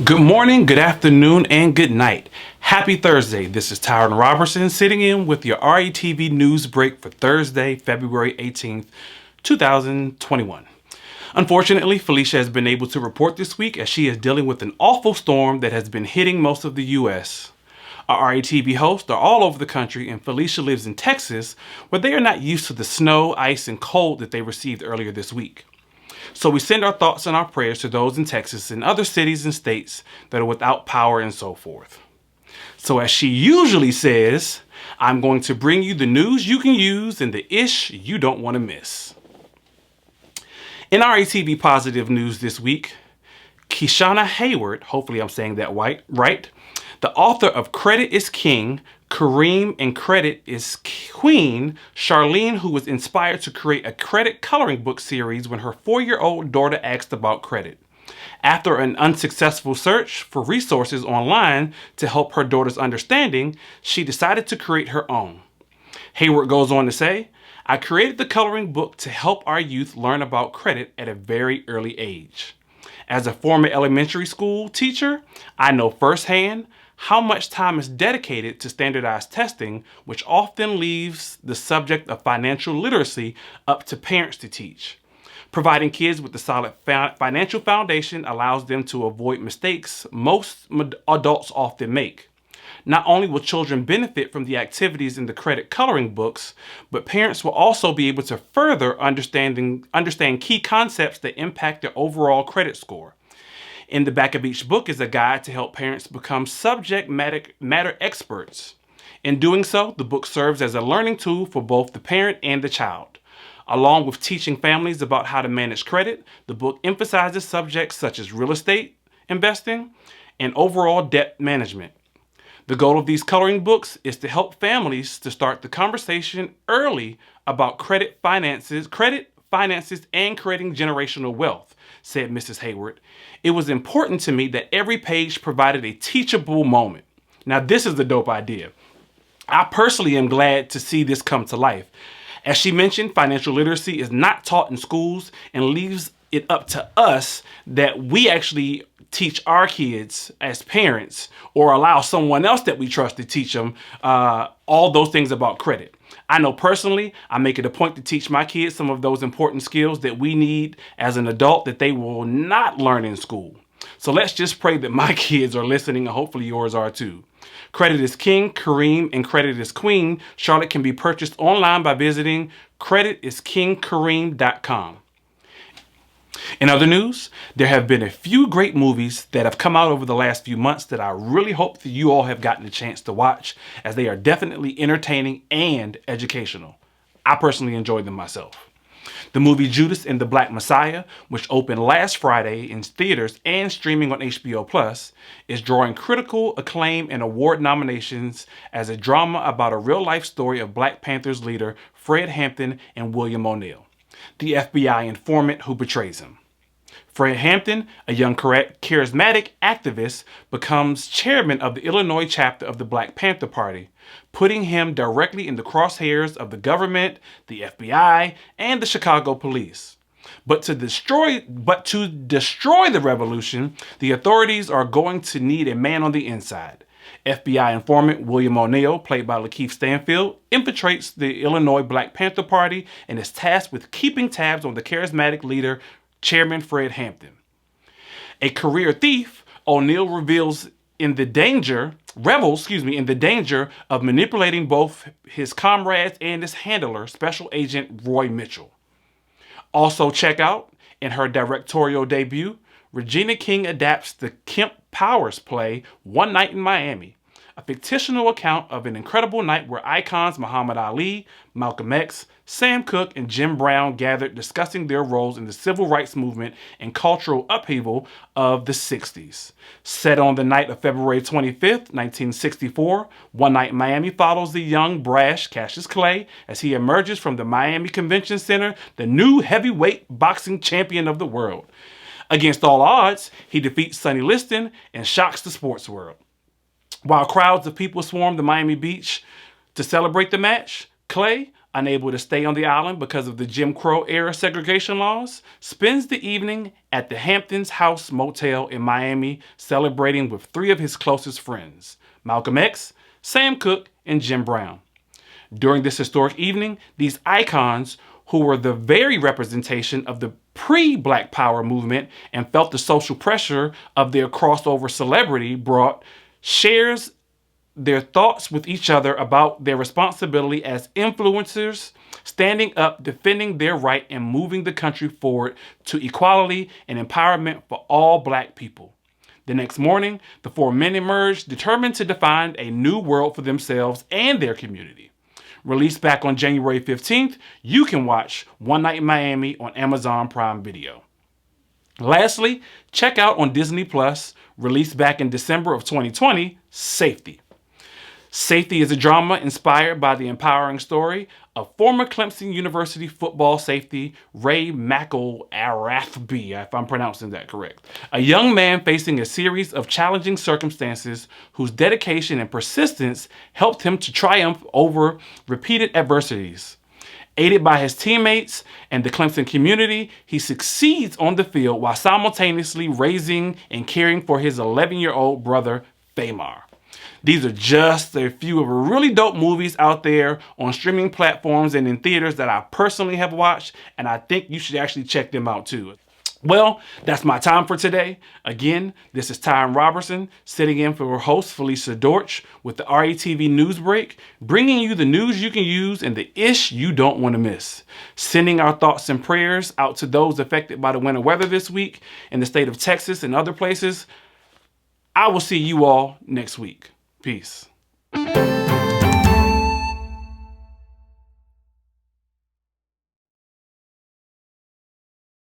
Good morning, good afternoon, and good night. Happy Thursday. This is Tyren Robertson sitting in with your RETV News Break for Thursday, February 18th, 2021. Unfortunately, Felicia has been able to report this week as she is dealing with an awful storm that has been hitting most of the U.S. Our RETV hosts are all over the country, and Felicia lives in Texas, where they are not used to the snow, ice, and cold that they received earlier this week. So we send our thoughts and our prayers to those in Texas and other cities and states that are without power and so forth. So as she usually says, I'm going to bring you the news you can use and the ish you don't want to miss. In RETV positive news this week, Kishanna Heyward, hopefully I'm saying that right, the author of Credit is King, Kareem and Credit is Queen, Charlene, who was inspired to create a credit coloring book series when her 4-year-old daughter asked about credit. After an unsuccessful search for resources online to help her daughter's understanding, she decided to create her own. Heyward goes on to say, I created the coloring book to help our youth learn about credit at a very early age. As a former elementary school teacher, I know firsthand how much time is dedicated to standardized testing, which often leaves the subject of financial literacy up to parents to teach. Providing kids with a solid financial foundation allows them to avoid mistakes most adults often make. Not only will children benefit from the activities in the credit coloring books, but parents will also be able to further understand key concepts that impact their overall credit score. In the back of each book is a guide to help parents become subject matter experts. In doing so, the book serves as a learning tool for both the parent and the child. Along with teaching families about how to manage credit, the book emphasizes subjects such as real estate investing and overall debt management. The goal of these coloring books is to help families to start the conversation early about credit, finances, and creating generational wealth, said Mrs. Heyward. It was important to me that every page provided a teachable moment. Now, this is the dope idea. I personally am glad to see this come to life. As she mentioned, financial literacy is not taught in schools and leaves it up to us that we actually teach our kids as parents or allow someone else that we trust to teach them all those things about credit. I know personally, I make it a point to teach my kids some of those important skills that we need as an adult that they will not learn in school. So let's just pray that my kids are listening and hopefully yours are too. Credit is King, Kareem, and Credit is Queen. Charlotte can be purchased online by visiting creditisKingKareem.com. In other news, there have been a few great movies that have come out over the last few months that I really hope that you all have gotten a chance to watch, as they are definitely entertaining and educational. I personally enjoyed them myself. The movie Judas and the Black Messiah, which opened last Friday in theaters and streaming on HBO Plus, is drawing critical acclaim and award nominations as a drama about a real-life story of Black Panthers leader Fred Hampton and William O'Neill, the FBI informant who betrays him. Fred Hampton, a young charismatic activist, becomes chairman of the Illinois chapter of the Black Panther Party, putting him directly in the crosshairs of the government, the FBI, and the Chicago police. But to destroy the revolution, the authorities are going to need a man on the inside. FBI informant William O'Neill, played by Lakeith Stanfield, infiltrates the Illinois Black Panther Party and is tasked with keeping tabs on the charismatic leader, Chairman Fred Hampton. A career thief, O'Neill revels in the danger of manipulating both his comrades and his handler, Special Agent Roy Mitchell. Also check out, in her directorial debut, Regina King adapts the Kemp Powers play One Night in Miami, a fictional account of an incredible night where icons Muhammad Ali, Malcolm X, Sam Cooke, and Jim Brown gathered discussing their roles in the civil rights movement and cultural upheaval of the 60s. Set on the night of February 25th, 1964, One Night in Miami follows the young, brash Cassius Clay as he emerges from the Miami Convention Center, the new heavyweight boxing champion of the world. Against all odds, he defeats Sonny Liston and shocks the sports world. While crowds of people swarm the Miami beach to celebrate the match, Clay, unable to stay on the island because of the Jim Crow era segregation laws, spends the evening at the Hamptons House Motel in Miami celebrating with three of his closest friends, Malcolm X, Sam Cooke, and Jim Brown. During this historic evening, these icons, who were the very representation of the pre-Black Power movement and felt the social pressure of their crossover celebrity brought, shares their thoughts with each other about their responsibility as influencers, standing up, defending their right, and moving the country forward to equality and empowerment for all Black people. The next morning, the four men emerged, determined to define a new world for themselves and their community. Released back on January 15th, you can watch One Night in Miami on Amazon Prime Video. Lastly, check out on Disney Plus, released back in December of 2020, Safety. Safety is a drama inspired by the empowering story of former Clemson University football safety Ray McElrathbey, if I'm pronouncing that correct. A young man facing a series of challenging circumstances whose dedication and persistence helped him to triumph over repeated adversities. Aided by his teammates and the Clemson community, he succeeds on the field while simultaneously raising and caring for his 11-year-old brother, Famar. These are just a few of really dope movies out there on streaming platforms and in theaters that I personally have watched, and I think you should actually check them out too. Well, that's my time for today. Again, this is Tyren Robertson, sitting in for host Felicia Dortch with the RETV News Break, bringing you the news you can use and the ish you don't want to miss. Sending our thoughts and prayers out to those affected by the winter weather this week in the state of Texas and other places. I will see you all next week. Peace.